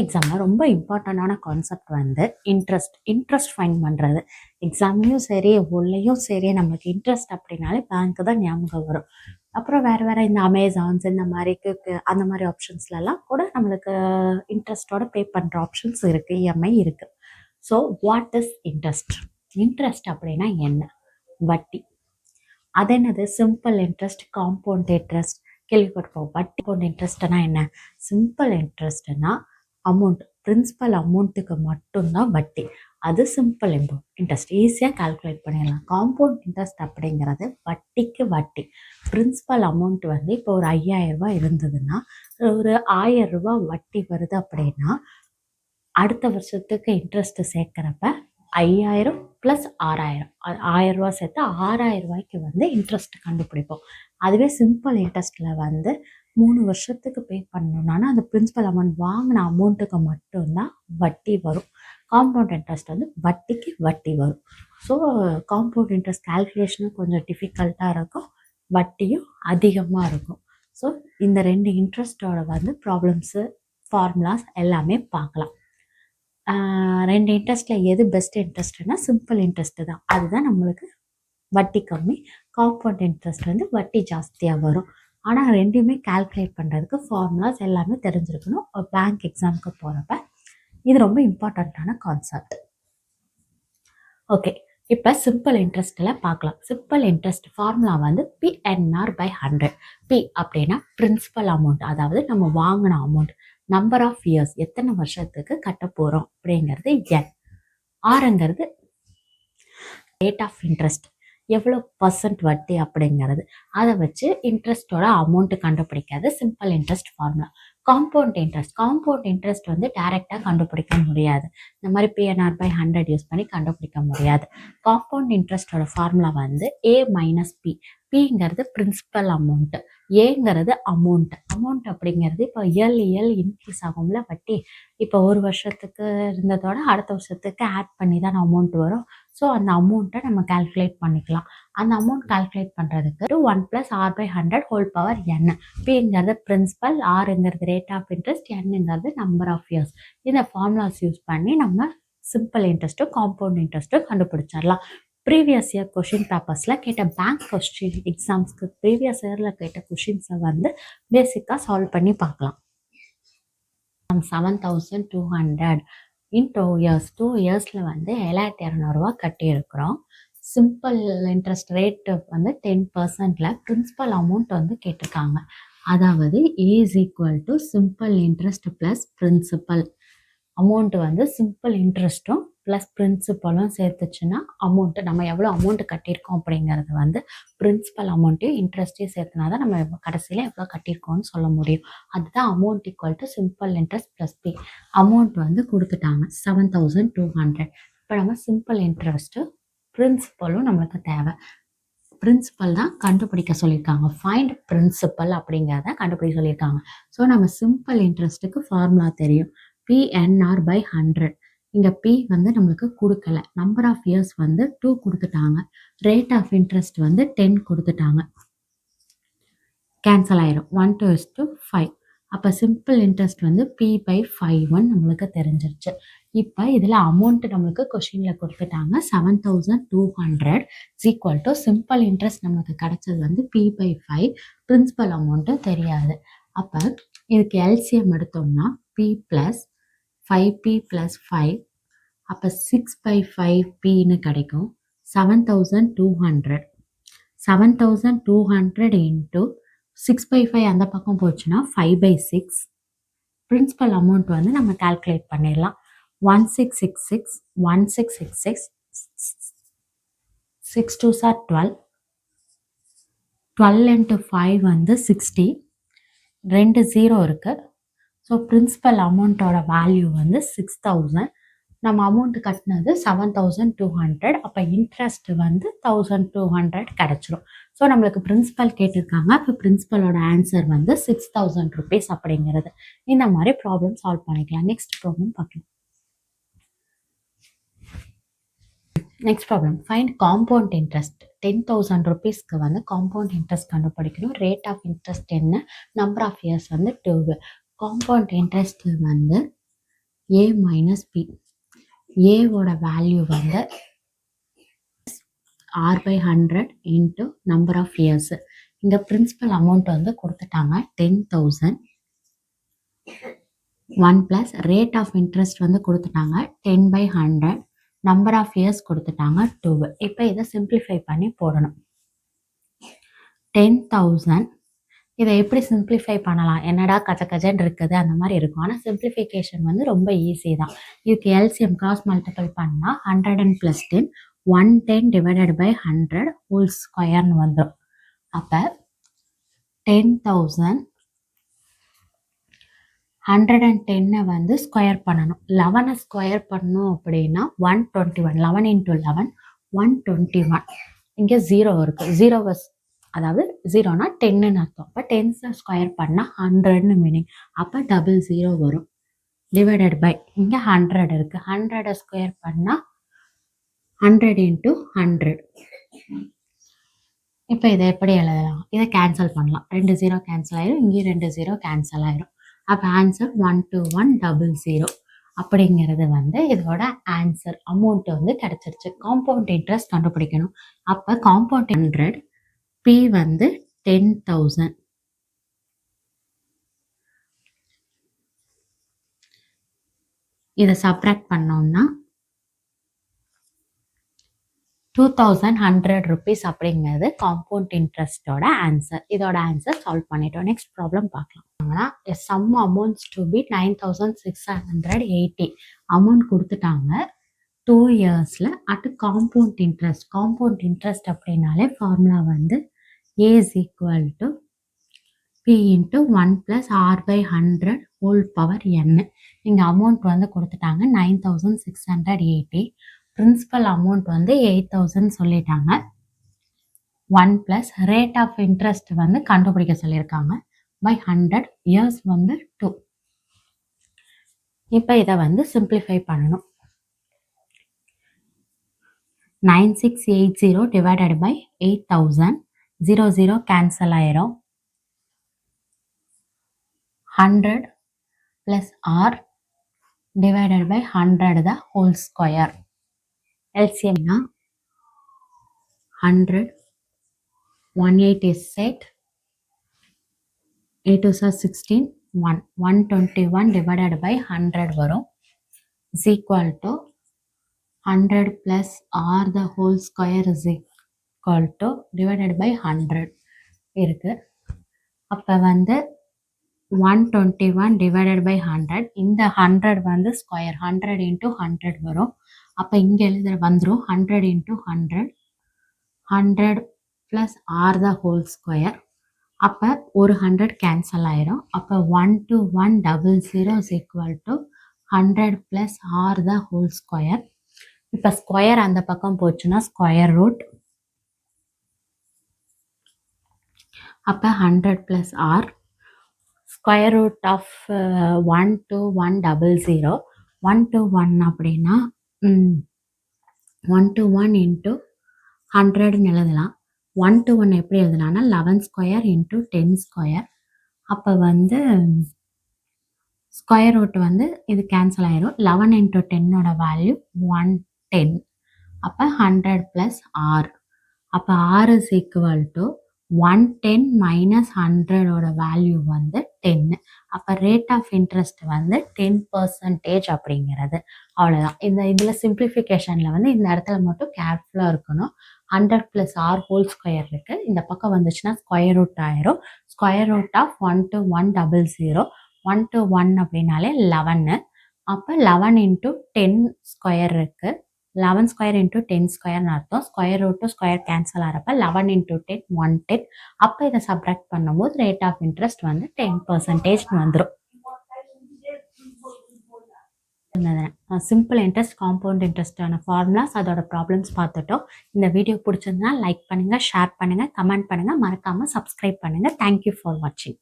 எக்ஸாமில் ரொம்ப இம்பார்ட்டண்டான கான்செப்ட் வந்து இன்ட்ரெஸ்ட் ஃபைண்ட் பண்ணுறது. எக்ஸாம்லேயும் சரி உள்ளேயும் சரி நம்மளுக்கு இன்ட்ரெஸ்ட் அப்படின்னாலே பேங்க்கு தான் ஞாபகம் வரும். அப்புறம் வேறு இந்த அமேசான்ஸ் இந்த மாதிரி அந்த மாதிரி ஆப்ஷன்ஸ்லலாம் கூட நம்மளுக்கு இன்ட்ரெஸ்ட்டோட பே பண்ணுற ஆப்ஷன்ஸ் இருக்குது, இஎம்ஐ இருக்குது. So what is interest? Interest அப்படின்னா என்ன? வட்டி. அது என்னது? சிம்பிள் இன்ட்ரெஸ்ட், காம்பவுண்ட் இன்ட்ரெஸ்ட் கேள்விப்பட்டிருப்போம். வட்டி காம்பவுண்ட் இன்ட்ரெஸ்ட்னா என்ன? சிம்பிள் இன்ட்ரெஸ்ட்னா அமௌண்ட், பிரின்சிபல் அமௌண்ட்டுக்கு மட்டும்தான் வட்டி. அது சிம்பிள் இன்ட்ரெஸ்ட், ஈஸியாக கால்குலேட் பண்ணிடலாம். காம்பவுண்ட் இன்ட்ரெஸ்ட் அப்படிங்கிறது வட்டிக்கு வட்டி. பிரின்சிபல் அமௌண்ட் வந்து இப்போ ஒரு 5000 ரூபாய் இருந்ததுன்னா ஒரு 1000 ரூபாய் வட்டி வருது அப்படின்னா அடுத்த வருஷத்துக்கு இன்ட்ரெஸ்ட் சேர்க்குறப்ப 5000 + 6000, 1000 ரூபா சேர்த்து 6000 ரூபாய்க்கு வந்து இன்ட்ரெஸ்ட் கண்டுபிடிப்போம். அதுவே சிம்பிள் இன்ட்ரெஸ்ட்டில் வந்து 3 வருஷத்துக்கு பே பண்ணணும்னா அந்த பிரின்சிபல் அமௌண்ட் வாங்கின அமௌண்ட்டுக்கு மட்டும்தான் வட்டி வரும். காம்பவுண்ட் இன்ட்ரெஸ்ட் வந்து வட்டிக்கு வட்டி வரும். ஸோ காம்பவுண்ட் இன்ட்ரெஸ்ட் கால்குலேஷனும் கொஞ்சம் டிஃபிகல்ட்டாக இருக்கும், வட்டியும் அதிகமாக இருக்கும். ஸோ இந்த 2 இன்ட்ரெஸ்ட்டோட வந்து ப்ராப்ளம்ஸு, ஃபார்முலாஸ் எல்லாமே பார்க்கலாம். 2 இன்ட்ரெஸ்ட்டில் எது பெஸ்ட் இன்ட்ரெஸ்ட்னா சிம்பிள் இன்ட்ரெஸ்ட்டு தான். அதுதான் நம்மளுக்கு வட்டி கம்மி. காம்பவுண்ட் இன்ட்ரெஸ்ட் வந்து வட்டி ஜாஸ்தியாக வரும். ஆனால் ரெண்டுமே கால்குலேட் பண்ணுறதுக்கு ஃபார்முலாஸ் எல்லாமே தெரிஞ்சிருக்கணும். பேங்க் எக்ஸாமுக்கு போகிறப்ப இது ரொம்ப இம்பார்ட்டண்ட்டான கான்செப்ட். ஓகே, இப்போ சிம்பிள் இன்ட்ரெஸ்ட்டில் பார்க்கலாம். சிம்பிள் இன்ட்ரெஸ்ட் ஃபார்முலா வந்து PNR/100. P அப்படின்னா பிரின்சிபல் அமௌண்ட், அதாவது நம்ம வாங்கின அமௌண்ட். நம்பர் ஆஃப் இயர்ஸ், எத்தனை வருஷத்துக்கு கட்ட போகிறோம் அப்படிங்கிறது N. ஆறுங்கிறது ரேட் ஆஃப் இன்ட்ரெஸ்ட், எவ்வளோ % வட்டி அப்படிங்கிறது. அதை வச்சு இன்ட்ரெஸ்ட்டோட அமௌண்ட்டு கண்டுபிடிக்காது simple interest formula. Compound interest வந்து டைரெக்டாக கண்டுபிடிக்க முடியாது. இந்த மாதிரி PNR/100 யூஸ் பண்ணி கண்டுபிடிக்க முடியாது. காம்பவுண்ட் இன்ட்ரெஸ்ட்டோட ஃபார்முலா வந்து A - P. Pங்கிறது பிரின்சிபல் அமௌண்ட்டு, ஏங்கிறது அமௌண்ட் அப்படிங்கிறது இப்போ இயர்லி இன்க்ரீஸ் ஆகும்ல வட்டி. இப்போ ஒரு வருஷத்துக்கு இருந்ததோட அடுத்த வருஷத்துக்கு ஆட் பண்ணி தான் அமௌண்ட் வரும். ஸோ அந்த அமௌண்ட்டை நம்ம கால்குலேட் பண்ணிக்கலாம். அந்த அமௌண்ட் கால்குலேட் பண்ணுறதுக்கு 1 + R/100 Pங்கிறது பிரின்சிபல், Rங்கிறது ரேட் ஆஃப் இன்ட்ரெஸ்ட், Nங்கிறது நம்பர் ஆஃப் இயர்ஸ். இந்த ஃபார்முலாஸ் யூஸ் பண்ணி நம்ம சிம்பிள் இன்ட்ரெஸ்ட்டும் காம்பவுண்ட் இன்ட்ரெஸ்ட்டும் கண்டுபிடிச்சிடலாம். ப்ரீவியஸ் இயர் கொஷின் பேப்பர்ஸில் கேட்ட பேங்க் கொஸ்டின் எக்ஸாம்ஸ்க்கு ப்ரீவியஸ் இயரில் கேட்ட கொஷின்ஸை வந்து பேசிக்காக சால்வ் பண்ணி பார்க்கலாம். 7200 in 2 years. 2 இயர்ஸில் வந்து 7200 ரூபா கட்டியிருக்கிறோம். சிம்பிள் இன்ட்ரெஸ்ட் ரேட்டு வந்து 10%ல் பிரின்சிபல் அமௌண்ட் வந்து கேட்டிருக்காங்க. அதாவது A = simple interest plus principal amount வந்து சிம்பிள் இன்ட்ரெஸ்ட்டும் ப்ளஸ் பிரின்சிபலும் சேர்த்துச்சுன்னா அமௌண்ட்டு நம்ம எவ்வளோ அமௌண்ட்டு கட்டியிருக்கோம் அப்படிங்கிறது வந்து பிரின்சிபல் அமௌண்ட்டையும் இன்ட்ரெஸ்ட்டையும் சேர்த்துனா தான் நம்ம கடைசியில் எவ்வளோ கட்டியிருக்கோம்னு சொல்ல முடியும். அதுதான் amount = simple interest plus P. Amount வந்து கொடுத்துட்டாங்க 7200. இப்போ நம்ம சிம்பிள் இன்ட்ரெஸ்ட்டு பிரின்சிபலும் நம்மளுக்கு தேவை. பிரின்சிபல் தான் கண்டுபிடிக்க சொல்லியிருக்காங்க. ஃபைண்ட் பிரின்சிபல் அப்படிங்கிறத கண்டுபிடிக்க சொல்லியிருக்காங்க. ஸோ நம்ம சிம்பிள் இன்ட்ரெஸ்ட்டுக்கு ஃபார்முலா தெரியும், PNR/100. இங்கே P வந்து நம்மளுக்கு கொடுக்கல. நம்பர் ஆஃப் இயர்ஸ் வந்து 2 கொடுத்துட்டாங்க. ரேட் ஆஃப் இன்ட்ரெஸ்ட் வந்து 10 கொடுத்துட்டாங்க. கேன்சல் ஆயிரும். 1 to 5. அப்போ சிம்பிள் இன்ட்ரெஸ்ட் வந்து P/5 நம்மளுக்கு தெரிஞ்சிருச்சு. இப்போ இதில் அமௌண்ட்டு நம்மளுக்கு கொஷினில் கொடுத்துட்டாங்க 7200 = சிம்பிள் இன்ட்ரெஸ்ட் நம்மளுக்கு கிடைச்சது வந்து P/5, பிரின்சிபல் அமௌண்ட்டும் தெரியாது. அப்போ இதுக்கு LCM எடுத்தோம்னா P + 5P + 5, அப்போ 6/5Pன்னு கிடைக்கும். 7200 into 6/5 அந்த பக்கம் போச்சுன்னா 5/6. பிரின்சிபல் அமௌண்ட் வந்து நம்ம கால்குலேட் பண்ணிடலாம். 1666, 1666, 6 2s are 12, 12 × 5 வந்து 60, 2 0 இருக்குது. ஸோ பிரின்சிபல் அமௌண்ட்டோட வேல்யூ வந்து 6000. நம்ம அமௌண்ட்டு கட்டினது 7200. அப்போ இன்ட்ரெஸ்ட் வந்து 1200 கிடச்சிரும். ஸோ நம்மளுக்கு பிரின்சிபல் கேட்டிருக்காங்க. அப்போ பிரின்சிபலோட ஆன்சர் வந்து 6000 rupees அப்படிங்கிறது. இந்த மாதிரி ப்ராப்ளம் சால்வ் பண்ணிக்கலாம். நெக்ஸ்ட் ப்ராப்ளம் பார்க்கலாம். Next problem, find compound interest. 10,000 rupeesக்கு வந்து காம்பவுண்ட் இன்ட்ரெஸ்ட் கண்டுபிடிக்கணும். ரேட் ஆஃப் இன்ட்ரெஸ்ட் என்ன, நம்பர் ஆஃப் இயர்ஸ் வந்து 2. காம்பவுண்ட் இன்ட்ரெஸ்ட் வந்து ஏ மைனஸ் பி. ஏவோட வேல்யூ வந்து R/100 into number of years. இங்கே பிரின்சிபல் அமௌண்ட் வந்து கொடுத்துட்டாங்க 10,000. 1 ப்ளஸ் ரேட் ஆஃப் இன்ட்ரெஸ்ட் வந்து கொடுத்துட்டாங்க 10/100. நம்பர் ஆஃப் இயர்ஸ் கொடுத்துட்டாங்க 2. இப்போ இதை சிம்பிளிஃபை பண்ணி போடணும். 10,000 இதை எப்படி சிம்பிளிஃபை பண்ணலாம், என்னடா கஜன்னு இருக்குது அந்த மாதிரி இருக்கும். ஆனால் சிம்பிளிஃபிகேஷன் வந்து ரொம்ப ஈஸி தான். இதுக்கு எல்சிஎம் கிராஸ் மல்டிபிள் பண்ணால் 100 + 10 110 டிவைடட் பை 100 ஹோல் ஸ்கொயர்னு வந்துடும். அப்போ 10,000 110 வந்து ஸ்கொயர் பண்ணணும். 11 ஸ்கொயர் பண்ணணும் அப்படின்னா 121. 11 × 11 121. இங்கே 0 இருக்குது. 0 அதாவது 0னா 10ன்னு அர்த்தம். அப்போ 10 ஸ்கொயர் பண்ணால் 100ன்னு மீனிங். அப்போ 00 வரும். டிவைடட் பை இங்கே 100 இருக்குது. 100 ஸ்கொயர் பண்ணால் 100 × 100. இப்போ இதை எப்படி எழுதலாம், இதை கேன்சல் பண்ணலாம். 2 0 கேன்சல் ஆயிரும், இங்கேயும் 2 0 கேன்சல் ஆயிரும். அப்போ ஆன்சர் 12100 அப்படிங்கிறது வந்து இதோட ஆன்சர். அமௌண்ட் வந்து கிடைச்சிருச்சு. காம்பவுண்ட் இன்ட்ரெஸ்ட் கண்டுபிடிக்கணும். அப்போ காம்பவுண்ட் 100, பி வந்து 10,000. இதை சப்ராக்ட் பண்ணோம்னா 2100 rupees அப்படிங்கிறது காம்பவுண்ட் இன்ட்ரெஸ்டோட ஆன்சர். இதோட ஆன்சர் சால்வ் பண்ணிட்டோம். நெக்ஸ்ட் ப்ராப்ளம் பார்க்கலாம். Sum amounts to be 9680 amount கொடுத்துட்டாங்க 2 இயர்ஸில் at compound interest. Compound interest அப்படின்னாலே ஃபார்முலா வந்து A is equal to P into 1 plus R/100 whole power n. இங்கே அமௌண்ட் வந்து கொடுத்துட்டாங்க 9680. பிரின்சிபல் அமௌண்ட் வந்து 8000 சொல்லிட்டாங்க. 1 ப்ளஸ் ரேட் ஆஃப் இன்ட்ரெஸ்ட் வந்து கண்டுபிடிக்க சொல்லியிருக்காங்க பை 100 இயர்ஸ் வந்து 2. இப்போ இதை வந்து சிம்பிளிஃபை பண்ணணும். 9680 டிவைடட் பை 8000. 0 0 கேன்சல் ஆயிரும். 100 ப்ளஸ் R டிவைடட் பை 100 தான் whole square. எல்சிஎம்னா 100 18 is set, 8 2s are 16, 1 121 divided by 100 வரும் is equal to 100 plus R the whole square is equal to divided by 100 இருக்கு. அப்போ வந்து 121 divided by 100. இந்த 100 வந்து square 100 × 100 வரும். அப்போ இங்கே எழுத வந்துடும் 100 × 100 100 plus R the whole square. அப்போ ஒரு 100 கேன்சல் ஆயிரும். அப்போ 12100 is equal to 100 plus R the whole square. இப்போ ஸ்கொயர் அந்த பக்கம் போச்சுன்னா ஸ்கொயர் ரூட். அப்போ 100 plus R square root of 12100. 121 அப்படின்னா 121 into 100ன்னு எழுதலாம். 1 to 1 எப்படி எழுதலாம்னா 11 ஸ்கொயர் into 10 ஸ்கொயர். அப்போ வந்து ஸ்கொயர் ரூட் வந்து இது கேன்சல் ஆயிரும். 11 into 10ஓட வேல்யூ 110. அப்போ 100 plus R. அப்போ R is equal to 110 minus 100ஓட value வந்து 10. அப்போ ரேட் ஆஃப் இன்ட்ரெஸ்ட் வந்து 10% அப்படிங்கிறது. அவ்வளோதான். இதில் சிம்பிளிஃபிகேஷனில் வந்து இந்த இடத்துல மட்டும் கேர்ஃபுல்லாக இருக்கணும். 100 plus R whole ஸ்கொயர் இருக்குது. இந்த பக்கம் வந்துச்சுன்னா ஸ்கொயர் ரூட் ஆயிரும். Square root of 12100. 1 to 1 அப்படின்னாலே 11. அப்போ 11 into 10 ஸ்கொயர் இருக்குது. 11 ஸ்கொயர் into 10 ஸ்கொயர்னு அர்த்தம். Square root to square cancel ஆகிறப்ப 11 into 10 110. அப்போ இதை சப்ராக்ட் பண்ணும்போது ரேட் ஆஃப் இன்ட்ரெஸ்ட் வந்து 10%ன்னு வந்துடும். சிம்பிள் இன்ட்ரெஸ்ட் காம்பவுண்ட் இன்ட்ரெஸ்டான ஃபார்முலாஸ் அதோட ப்ராப்ளம்ஸ் பார்த்துட்டோம். இந்த வீடியோ பிடிச்சிருந்தா லைக் பண்ணுங்கள், ஷேர் பண்ணுங்கள், கமெண்ட் பண்ணுங்கள், மறக்காமல் சப்ஸ்கிரைப் பண்ணுங்கள். தேங்க்யூ ஃபார் வாட்சிங்.